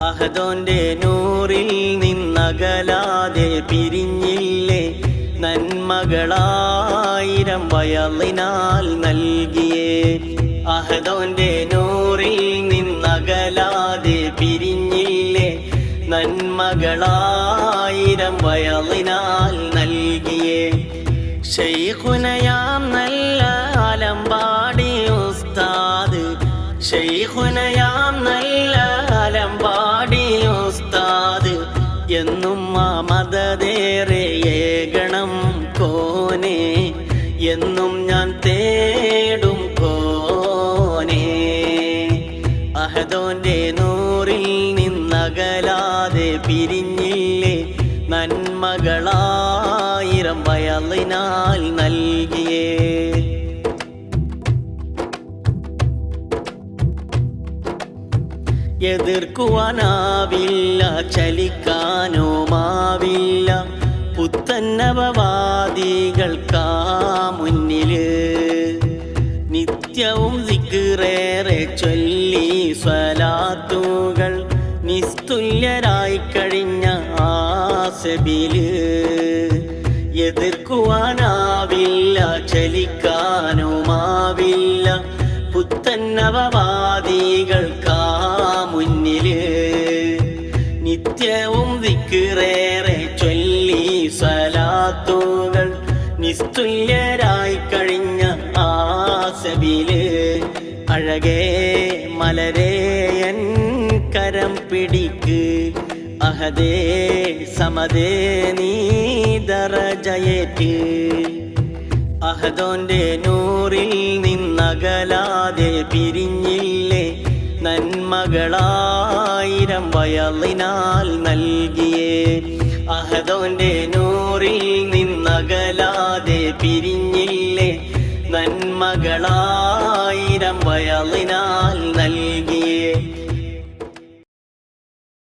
അഹദോന്റെ നൂറിൽ നിന്നകലാതെ പിരിഞ്ഞില്ലേ, നന്മകളായിരം വയലിനാൽ നൽകിയേ. അഹദോന്റെ നൂറിൽ നിന്നകലാതെ പിരിഞ്ഞില്ലേ, നന്മകളായിരം വയലിനാൽ നൽകിയേ. ശൈഖുനയാം നല്ല അലമ്പാടി ഉസ്താദ്, ശൈഖുനയാം നല്ല അലമ്പാടി ഉസ്താദ്, എന്നും ആ മദദേറെ ഏകണം കോനെ, എന്നും ഞാൻ തേടും കോനെ. അഹദോന്റെ നൂറിൽ നിന്നകലാതെ പിരിഞ്ഞില്ലേ, നന്മകളായിരം വയലിനാൽ നൽകിയേ. എതിർക്കുവാനാവില്ല, ചലിക്കാനുമാവില്ല, പുത്തന്നവവാദികൾക്കാ മുന്നില്. നിത്യവും സിക്റേറെ ചൊല്ലി സ്വലാത്തുകൾ, നിസ്തുല്യരായി കഴിഞ്ഞ ആസബില്. എതിർക്കുവാനാവില്ല, ചലിക്കാനുമാവില്ല, പുത്തന്നവവാദികൾക്കാ മുന്നില്. നിത്യവും ദിക്റേറെ ചൊല്ലി സ്വലാത്തുകൾ, നിസ്തുല്യരായി കഴിഞ്ഞ ആസബില്. അഴകേ മലരേ എൻ കരം പിടിക്ക്, അഹദേ സമദേ നീ ദറജയേറ്റ്. അഹദോന്റെ നൂറിൽ നിന്നകലാതെ പിരിഞ്ഞില്ലേ, നന്മകളായിരം വയലിനാൽ നൽകിയേ. അഹദോന്റെ നൂറിൽ നിന്നകലാതെ പിരിഞ്ഞില്ലേ, നന്മകളായിരം വയലിനാൽ നൽകിയേ.